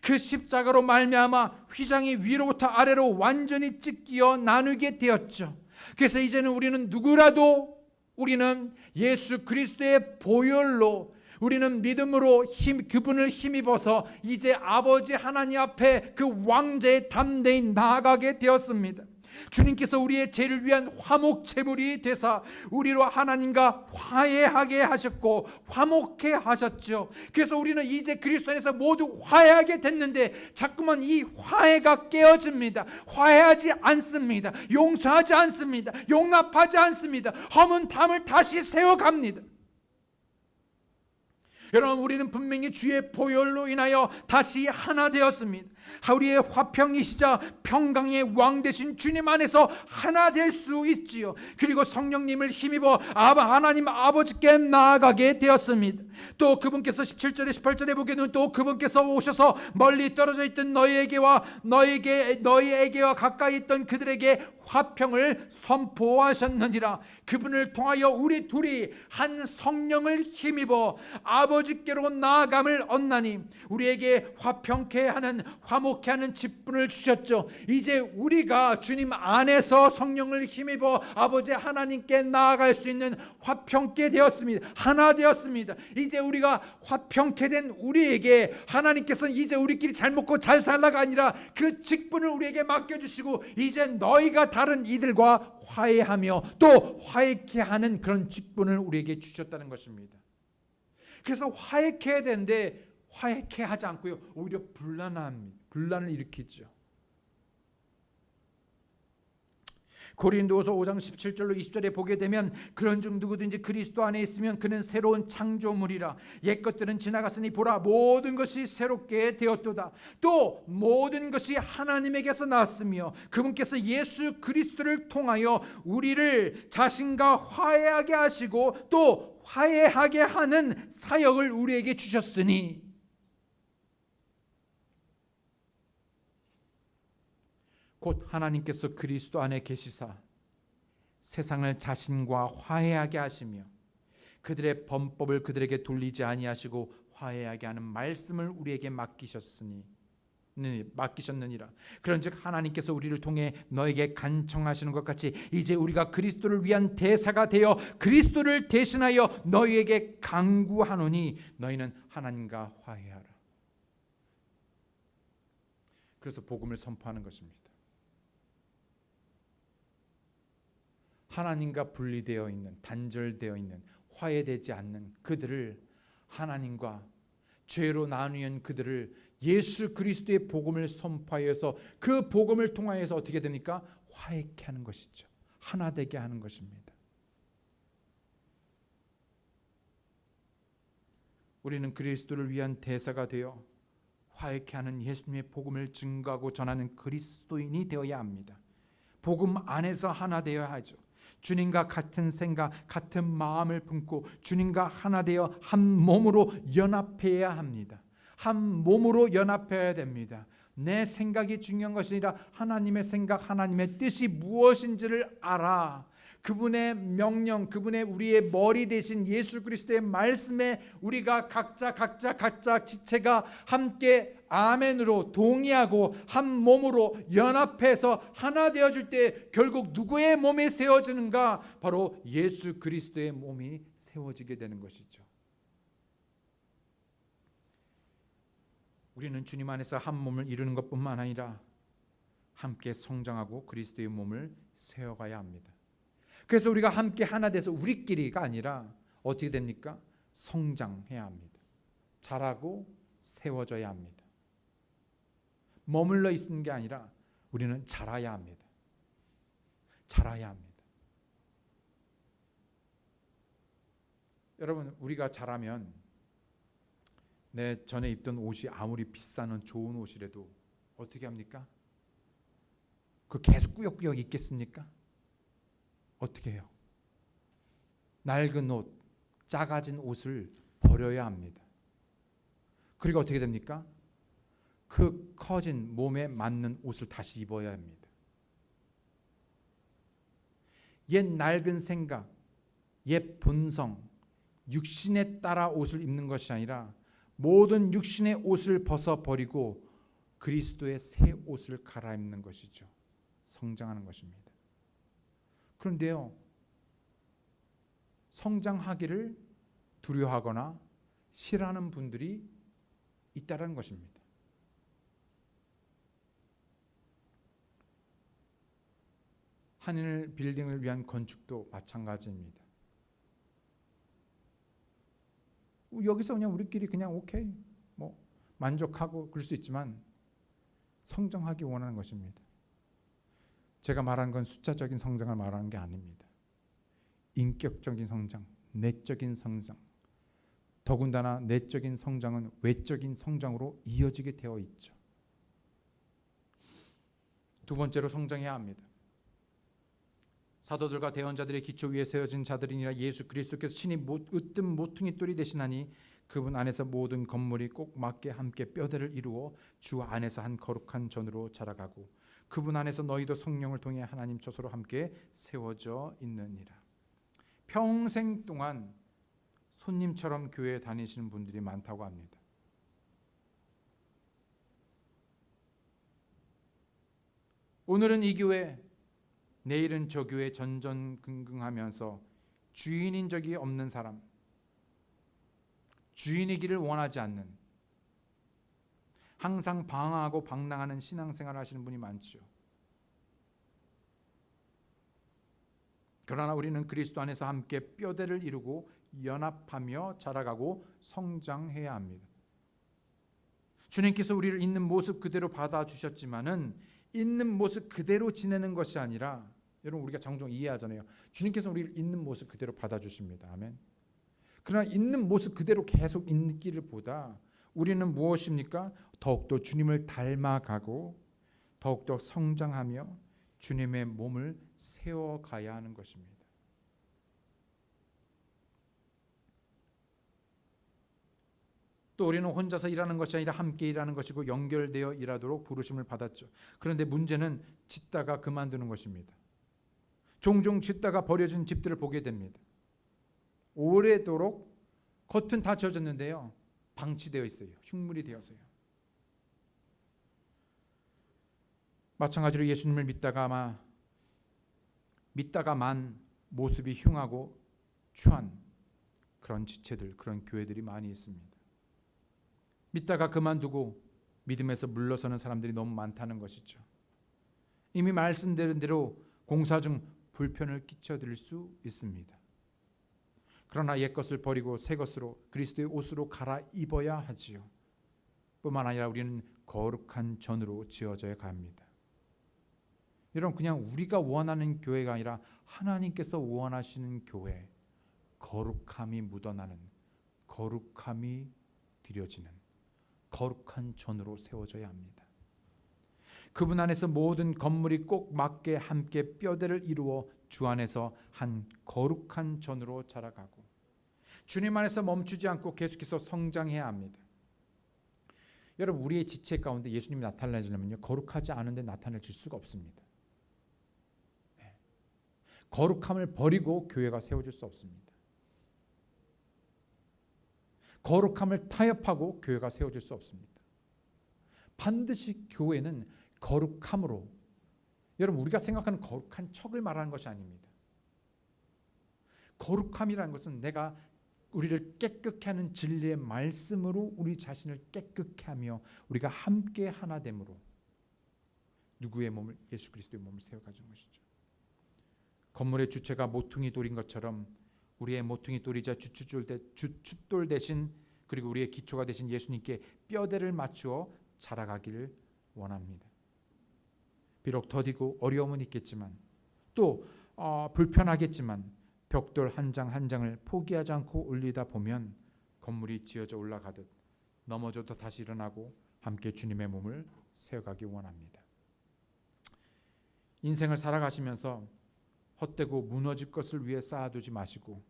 그 십자가로 말미암아 휘장이 위로부터 아래로 완전히 찢겨 나누게 되었죠. 그래서 이제는 우리는 누구라도 우리는 예수 그리스도의 보혈로 우리는 믿음으로 그분을 힘입어서 이제 아버지 하나님 앞에 그 왕자의 담대히 나아가게 되었습니다. 주님께서 우리의 죄를 위한 화목 제물이 되사 우리로 하나님과 화해하게 하셨고 화목해 하셨죠. 그래서 우리는 이제 그리스도 안에서 모두 화해하게 됐는데 자꾸만 이 화해가 깨어집니다. 화해하지 않습니다. 용서하지 않습니다. 용납하지 않습니다. 허문 담을 다시 세워갑니다. 여러분, 우리는 분명히 주의 보혈로 인하여 다시 하나 되었습니다. 우리의 화평이시자 평강의 왕 되신 주님 안에서 하나 될 수 있지요. 그리고 성령님을 힘입어 하나님 아버지께 나아가게 되었습니다. 또 그분께서 17절에 18절에 보게 되면 또 그분께서 오셔서 멀리 떨어져 있던 너희에게와 가까이 있던 그들에게 화평을 선포하셨느니라. 그분을 통하여 우리 둘이 한 성령을 힘입어 아버지께로 나아감을 얻나니 우리에게 화평케 하는 화목케 하는 직분을 주셨죠. 이제 우리가 주님 안에서 성령을 힘입어 아버지 하나님께 나아갈 수 있는 화평케 되었습니다. 하나 되었습니다. 이제 우리가 화평케 된 우리에게 하나님께서는 이제 우리끼리 잘 먹고 잘 살라가 아니라 그 직분을 우리에게 맡겨주시고 이제 너희가 다른 이들과 화해하며 또 화해케 하는 그런 직분을 우리에게 주셨다는 것입니다. 그래서 화해케 해야 되는데 화해케 하지 않고요, 오히려 분란을 일으키죠. 고린도후서 5장 17절로 20절에 보게 되면 그런즉 누구든지 그리스도 안에 있으면 그는 새로운 창조물이라. 옛것들은 지나갔으니 보라 모든 것이 새롭게 되었도다. 또 모든 것이 하나님에게서 나왔으며 그분께서 예수 그리스도를 통하여 우리를 자신과 화해하게 하시고 또 화해하게 하는 사역을 우리에게 주셨으니 곧 하나님께서 그리스도 안에 계시사 세상을 자신과 화해하게 하시며 그들의 범법을 그들에게 돌리지 아니하시고 화해하게 하는 말씀을 우리에게 맡기셨느니라. 그런즉 하나님께서 우리를 통해 너에게 간청하시는 것 같이 이제 우리가 그리스도를 위한 대사가 되어 그리스도를 대신하여 너희에게 간구하노니 너희는 하나님과 화해하라. 그래서 복음을 선포하는 것입니다. 하나님과 분리되어 있는, 단절되어 있는, 화해되지 않는 그들을 하나님과 죄로 나누는 그들을 예수 그리스도의 복음을 선포하여서 그 복음을 통하여서 어떻게 됩니까? 화해케 하는 것이죠. 하나 되게 하는 것입니다. 우리는 그리스도를 위한 대사가 되어 화해케 하는 예수님의 복음을 증거하고 전하는 그리스도인이 되어야 합니다. 복음 안에서 하나 되어야 하죠. 주님과 같은 생각, 같은 마음을 품고 주님과 하나 되어 한 몸으로 연합해야 합니다. 한 몸으로 연합해야 됩니다. 내 생각이 중요한 것이 아니라 하나님의 생각, 하나님의 뜻이 무엇인지를 알아. 그분의 명령, 그분의 우리의 머리 대신 예수 그리스도의 말씀에 우리가 각자 지체가 함께 아멘으로 동의하고 한 몸으로 연합해서 하나 되어질 때 결국 누구의 몸이 세워지는가? 바로 예수 그리스도의 몸이 세워지게 되는 것이죠. 우리는 주님 안에서 한 몸을 이루는 것뿐만 아니라 함께 성장하고 그리스도의 몸을 세워가야 합니다. 그래서 우리가 함께 하나 돼서 우리끼리가 아니라 어떻게 됩니까? 성장해야 합니다. 자라고 세워져야 합니다. 머물러 있는 게 아니라 우리는 자라야 합니다. 자라야 합니다. 여러분, 우리가 자라면 내 전에 입던 옷이 아무리 비싸는 좋은 옷이라도 어떻게 합니까? 그 계속 꾸역꾸역 입겠습니까? 어떻게 해요? 낡은 옷, 작아진 옷을 버려야 합니다. 그리고 어떻게 됩니까? 그 커진 몸에 맞는 옷을 다시 입어야 합니다. 옛 낡은 생각, 옛 본성, 육신에 따라 옷을 입는 것이 아니라 모든 육신의 옷을 벗어버리고 그리스도의 새 옷을 갈아입는 것이죠. 성장하는 것입니다. 그런데요, 성장하기를 두려워하거나 싫어하는 분들이 있다는 것입니다. 한일 빌딩을 위한 건축도 마찬가지입니다. 여기서 그냥 우리끼리 그냥 오케이 만족하고 그럴 수 있지만 성장하기 원하는 것입니다. 제가 말하는 건 숫자적인 성장을 말하는 게 아닙니다. 인격적인 성장, 내적인 성장, 더군다나 내적인 성장은 외적인 성장으로 이어지게 되어 있죠. 두 번째로 성장해야 합니다. 사도들과 대언자들의 기초 위에 세워진 자들이니라 예수 그리스도께서 친히 으뜸 모퉁이 돌이 되시나니 그분 안에서 모든 건물이 꼭 맞게 함께 뼈대를 이루어 주 안에서 한 거룩한 전으로 자라가고 그분 안에서 너희도 성령을 통해 하나님 처소로 함께 세워져 있느니라. 평생 동안 손님처럼 교회에 다니시는 분들이 많다고 합니다. 오늘은 이 교회, 내일은 저 교회 전전긍긍하면서 주인인 적이 없는 사람, 주인이기를 원하지 않는, 항상 방황하고 방랑하는 신앙생활을 하시는 분이 많죠. 그러나 우리는 그리스도 안에서 함께 뼈대를 이루고 연합하며 자라가고 성장해야 합니다. 주님께서 우리를 있는 모습 그대로 받아주셨지만은 있는 모습 그대로 지내는 것이 아니라, 여러분 우리가 종종 이해하잖아요. 주님께서 우리를 있는 모습 그대로 받아주십니다. 아멘. 그러나 있는 모습 그대로 계속 있기를 보다 우리는 무엇입니까? 더욱더 주님을 닮아가고 더욱더 성장하며 주님의 몸을 세워가야 하는 것입니다. 또 우리는 혼자서 일하는 것이 아니라 함께 일하는 것이고 연결되어 일하도록 부르심을 받았죠. 그런데 문제는 짓다가 그만두는 것입니다. 종종 짓다가 버려진 집들을 보게 됩니다. 오래도록 겉은 다 지어졌는데요, 방치되어 있어요. 흉물이 되어서요. 마찬가지로 예수님을 믿다가만 모습이 흉하고 추한 그런 지체들, 그런 교회들이 많이 있습니다. 믿다가 그만두고 믿음에서 물러서는 사람들이 너무 많다는 것이죠. 이미 말씀드린 대로 공사 중 불편을 끼쳐드릴 수 있습니다. 그러나 옛것을 버리고 새것으로 그리스도의 옷으로 갈아입어야 하지요. 뿐만 아니라 우리는 거룩한 전으로 지어져야 합니다. 여러분, 그냥 우리가 원하는 교회가 아니라 하나님께서 원하시는 교회, 거룩함이 묻어나는, 거룩함이 드려지는 거룩한 전으로 세워져야 합니다. 그분 안에서 모든 건물이 꼭 맞게 함께 뼈대를 이루어 주 안에서 한 거룩한 전으로 자라가고 주님 안에서 멈추지 않고 계속해서 성장해야 합니다. 여러분, 우리의 지체 가운데 예수님이 나타나려면요, 거룩하지 않은데 나타낼 수가 없습니다. 거룩함을 버리고 교회가 세워질 수 없습니다. 거룩함을 타협하고 교회가 세워질 수 없습니다. 반드시 교회는 거룩함으로, 여러분 우리가 생각하는 거룩한 척을 말하는 것이 아닙니다. 거룩함이라는 것은 내가 우리를 깨끗게 하는 진리의 말씀으로 우리 자신을 깨끗게 하며 우리가 함께 하나됨으로 누구의 몸을, 예수 그리스도의 몸을 세워가는 것이죠. 건물의 주체가 모퉁이 돌인 것처럼 우리의 모퉁이 돌이자 주춧돌 대신, 그리고 우리의 기초가 되신 예수님께 뼈대를 맞추어 자라가기를 원합니다. 비록 더디고 어려움은 있겠지만, 또 불편하겠지만 벽돌 한 장 한 장을 포기하지 않고 올리다 보면 건물이 지어져 올라가듯 넘어져도 다시 일어나고 함께 주님의 몸을 세워가기 원합니다. 인생을 살아가시면서 헛되고 무너질 것을 위해 쌓아두지 마시고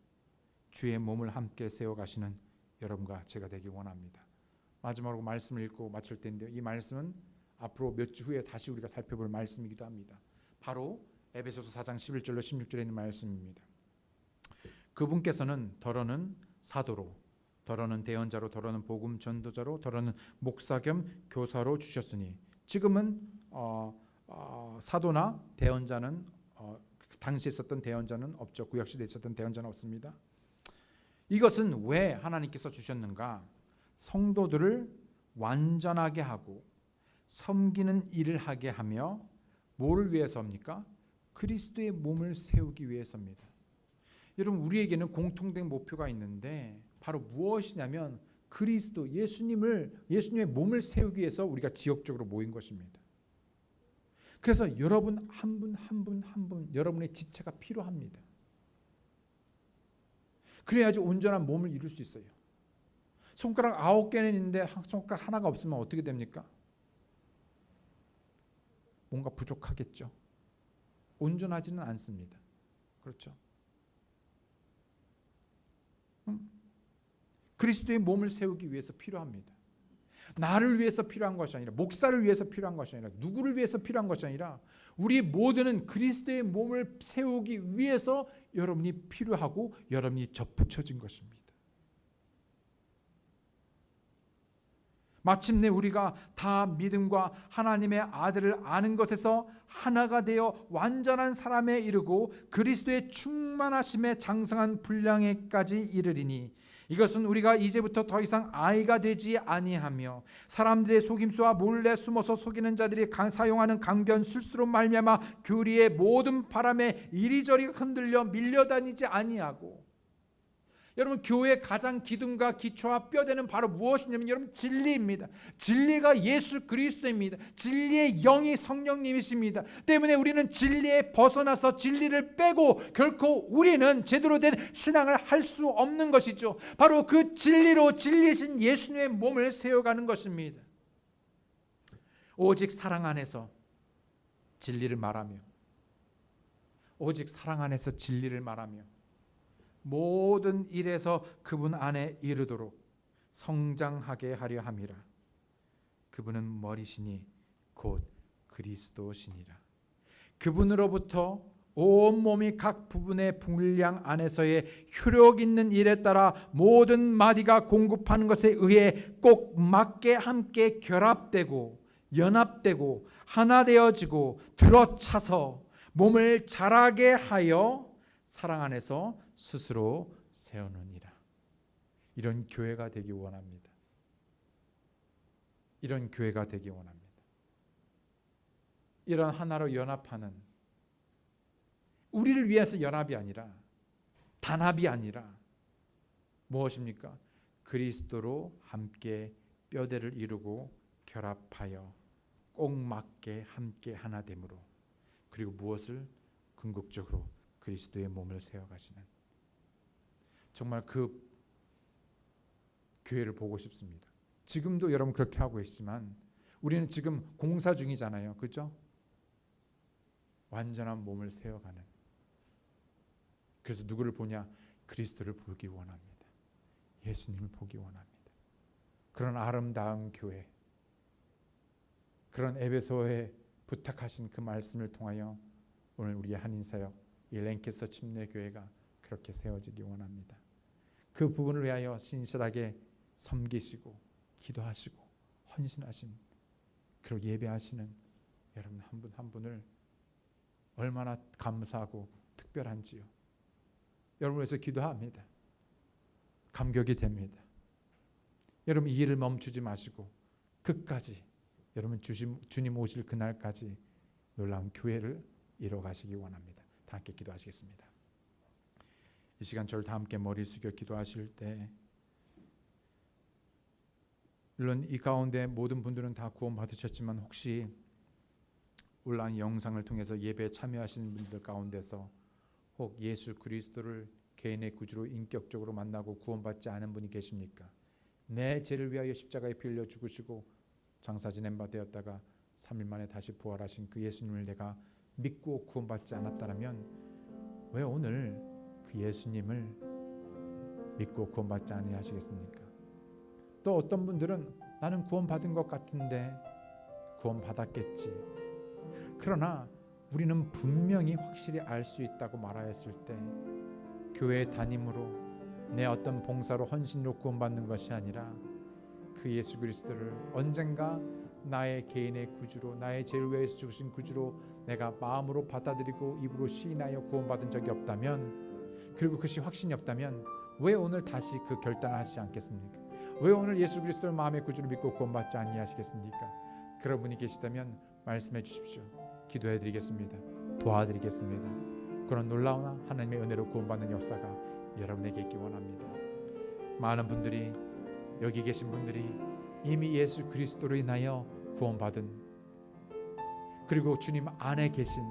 주의 몸을 함께 세워가시는 여러분과 제가 되기 원합니다. 마지막으로 말씀을 읽고 마칠 텐데요, 이 말씀은 앞으로 몇 주 후에 다시 우리가 살펴볼 말씀이기도 합니다. 바로 에베소서 4장 11절로 16절에 있는 말씀입니다. 그분께서는 더러는 사도로, 더러는 대언자로, 더러는 복음 전도자로, 더러는 목사 겸 교사로 주셨으니, 지금은 사도나 대언자는 당시에 있었던 대언자는 없죠. 구약시대에 있었던 대언자는 없습니다. 이것은 왜 하나님께서 주셨는가? 성도들을 완전하게 하고 섬기는 일을 하게 하며, 뭐를 위해서입니까? 그리스도의 몸을 세우기 위해서입니다. 여러분 우리에게는 공통된 목표가 있는데 바로 무엇이냐면 그리스도 예수님의 몸을 세우기 위해서 우리가 지역적으로 모인 것입니다. 그래서 여러분 한 분 한 분 한 분 여러분의 지체가 필요합니다. 그래야지 온전한 몸을 이룰 수 있어요. 손가락 9개는 있는데 손가락 하나가 없으면 어떻게 됩니까? 뭔가 부족하겠죠. 온전하지는 않습니다. 그렇죠? 그리스도의 몸을 세우기 위해서 필요합니다. 나를 위해서 필요한 것이 아니라, 목사를 위해서 필요한 것이 아니라, 누구를 위해서 필요한 것이 아니라 우리 모두는 그리스도의 몸을 세우기 위해서 여러분이 필요하고 여러분이 접붙여진 것입니다. 마침내 우리가 다 믿음과 하나님의 아들을 아는 것에서 하나가 되어 완전한 사람에 이르고 그리스도의 충만하심에 장성한 분량에까지 이르리니, 이것은 우리가 이제부터 더 이상 아이가 되지 아니하며 사람들의 속임수와 몰래 숨어서 속이는 자들이 사용하는 강변 술수로 말미암아 교리의 모든 바람에 이리저리 흔들려 밀려다니지 아니하고. 여러분 교회의 가장 기둥과 기초와 뼈대는 바로 무엇이냐면 여러분 진리입니다. 진리가 예수 그리스도입니다. 진리의 영이 성령님이십니다. 때문에 우리는 진리에 벗어나서 진리를 빼고 결코 우리는 제대로 된 신앙을 할 수 없는 것이죠. 바로 그 진리로 진리신 예수님의 몸을 세워가는 것입니다. 오직 사랑 안에서 진리를 말하며, 오직 사랑 안에서 진리를 말하며 모든 일에서 그분 안에 이르도록 성장하게 하려 함이라. 그분은 머리시니 곧 그리스도시니라. 그분으로부터 온 몸이 각 부분의 분량 안에서의 효력 있는 일에 따라 모든 마디가 공급하는 것에 의해 꼭 맞게 함께 결합되고 연합되고 하나 되어지고 들어차서 몸을 자라게 하여 사랑 안에서 스스로 세우느니라. 이런 교회가 되기 원합니다. 이런 교회가 되기 원합니다. 이런 하나로 연합하는, 우리를 위해서 연합이 아니라 단합이 아니라 무엇입니까? 그리스도로 함께 뼈대를 이루고 결합하여 꼭 맞게 함께 하나 됨으로, 그리고 무엇을 궁극적으로 그리스도의 몸을 세워가시는, 정말 그 교회를 보고 싶습니다. 지금도 여러분 그렇게 하고 계시지만 우리는 지금 공사 중이잖아요. 그렇죠? 완전한 몸을 세워가는. 그래서 누구를 보냐? 그리스도를 보기 원합니다. 예수님을 보기 원합니다. 그런 아름다운 교회, 그런 에베소에 부탁하신 그 말씀을 통하여 오늘 우리의 한인사역 이 랭캐스터 침례교회가 그렇게 세워지기 원합니다. 그 부분을 위하여 신실하게 섬기시고 기도하시고 헌신하신, 그리고 예배하시는 여러분 한 분 한 분을 얼마나 감사하고 특별한지요. 여러분을 위해서 기도합니다. 감격이 됩니다. 여러분 이 일을 멈추지 마시고 끝까지 여러분 주님 오실 그날까지 놀라운 교회를 이뤄가시기 원합니다. 다 함께 기도하시겠습니다. 이 시간 저를 다 함께 머리 숙여 기도하실 때, 물론 이 가운데 모든 분들은 다 구원 받으셨지만 혹시 온라인 영상을 통해서 예배에 참여하시는 분들 가운데서 혹 예수 그리스도를 개인의 구주로 인격적으로 만나고 구원받지 않은 분이 계십니까? 내 죄를 위하여 십자가에 피 흘려 죽으시고 장사 지낸 바 되었다가 3일 만에 다시 부활하신 그 예수님을 내가 믿고 구원받지 않았다면 왜 오늘 그 예수님을 믿고 구원받지 아니하시겠습니까? 또 어떤 분들은 나는 구원받은 것 같은데 구원받았겠지. 그러나 우리는 분명히 확실히 알 수 있다고 말하였을 때 교회 다님으로 내 어떤 봉사로 헌신으로 구원받는 것이 아니라 그 예수 그리스도를 언젠가 나의 개인의 구주로, 나의 죄를 위해서 죽으신 구주로 내가 마음으로 받아들이고 입으로 시인하여 구원받은 적이 없다면, 그리고 그것이 확신이 없다면 왜 오늘 다시 그 결단을 하시지 않겠습니까? 왜 오늘 예수 그리스도를 마음의 구주로 믿고 구원받지 아니하시겠습니까? 그런 분이 계시다면 말씀해 주십시오. 기도해 드리겠습니다. 도와드리겠습니다. 그런 놀라운 하나님의 은혜로 구원받는 역사가 여러분에게 있기 원합니다. 많은 분들이, 여기 계신 분들이 이미 예수 그리스도로 인하여 구원받은, 그리고 주님 안에 계신,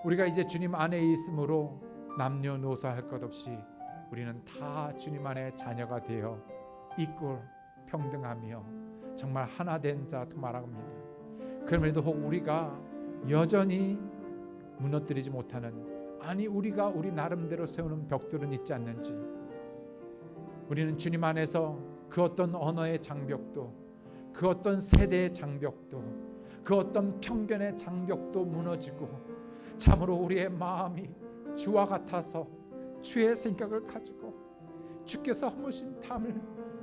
우리가 이제 주님 안에 있으므로 남녀노소 할 것 없이 우리는 다 주님 안에 자녀가 되어 있고 평등하며 정말 하나 된 자도 말합니다. 그럼에도 혹 우리가 여전히 무너뜨리지 못하는, 아니 우리가 우리 나름대로 세우는 벽들은 있지 않는지, 우리는 주님 안에서 그 어떤 언어의 장벽도, 그 어떤 세대의 장벽도, 그 어떤 편견의 장벽도 무너지고 참으로 우리의 마음이 주와 같아서 주의 생각을 가지고 주께서 허무신 담을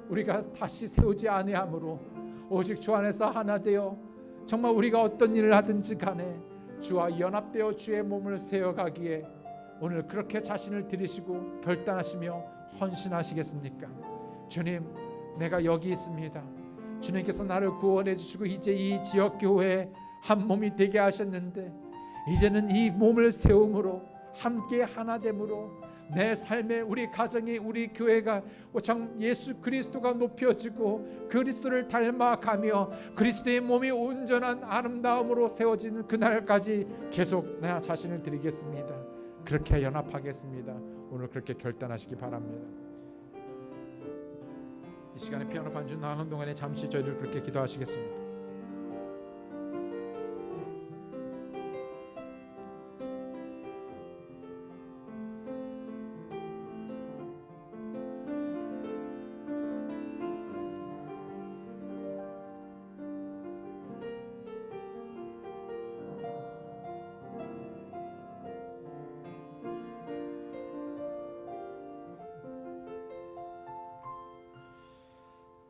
우리가 다시 세우지 아니하므로 오직 주 안에서 하나 되어 정말 우리가 어떤 일을 하든지 간에 주와 연합되어 주의 몸을 세워가기에 오늘 그렇게 자신을 들이시고 결단하시며 헌신하시겠습니까? 주님, 내가 여기 있습니다. 주님께서 나를 구원해 주시고 이제 이 지역교회에 한 몸이 되게 하셨는데 이제는 이 몸을 세움으로 함께 하나됨으로 내 삶에, 우리 가정이, 우리 교회가 참 예수 그리스도가 높여지고 그리스도를 닮아가며 그리스도의 몸이 온전한 아름다움으로 세워지는 그날까지 계속 내 자신을 드리겠습니다. 그렇게 연합하겠습니다. 오늘 그렇게 결단하시기 바랍니다. 이 시간에 피아노 반주 나가는 동안에 잠시 저희들 그렇게 기도하시겠습니다.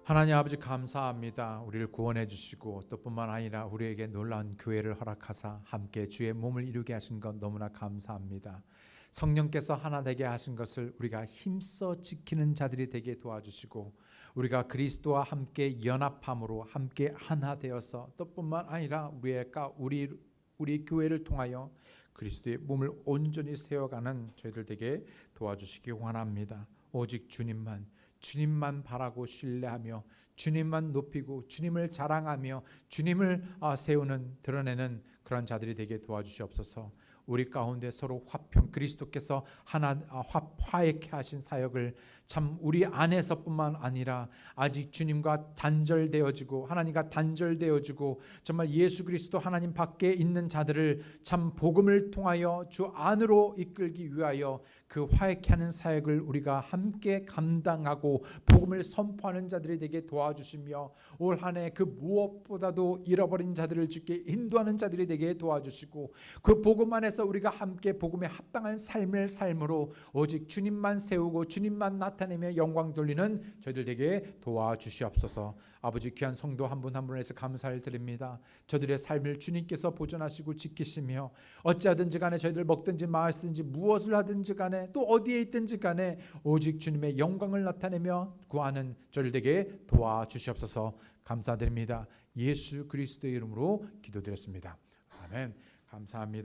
하나님 아버지 감사합니다. 우리를 구원해 주시고 또 뿐만 아니라 우리에게 놀라운 교회를 허락하사 함께 주의 몸을 이루게 하신 것 너무나 감사합니다. 성령께서 하나 되게 하신 것을 우리가 힘써 지키는 자들이 되게 도와주시고 우리가 그리스도와 함께 연합함으로 함께 하나 되어서 또 뿐만 아니라 우리 교회를 통하여 그리스도의 몸을 온전히 세워가는 저희들 되게 도와주시기 원합니다. 오직 주님만 바라고 신뢰하며 주님만 높이고 주님을 자랑하며 주님을 세우는, 드러내는 그런 자들이 되게 도와주시옵소서. 우리 가운데 서로 화평, 그리스도께서 하나 화해케 하신 사역을 참 우리 안에서뿐만 아니라 아직 주님과 단절되어지고 하나님과 단절되어지고 정말 예수 그리스도 하나님 밖에 있는 자들을 참 복음을 통하여 주 안으로 이끌기 위하여 그 화해케 하는 사역을 우리가 함께 감당하고 복음을 선포하는 자들이 되게 도와주시며 올 한 해 그 무엇보다도 잃어버린 자들을 주께 인도하는 자들이 되게 도와주시고 그 복음 안에서 우리가 함께 복음에 합당한 삶을 삶으로 오직 주님만 세우고 주님만 나타내며 영광 돌리는 저희들 되게 도와주시옵소서. 아버지 귀한 성도 한 분 한 분에서 감사를 드립니다. 저들의 삶을 주님께서 보존하시고 지키시며 어찌하든지 간에 저희들 먹든지 마시든지 무엇을 하든지 간에 또 어디에 있든지 간에 오직 주님의 영광을 나타내며 구하는 저희들 되게 도와주시옵소서. 감사드립니다. 예수 그리스도의 이름으로 기도드렸습니다. 아멘. 감사합니다.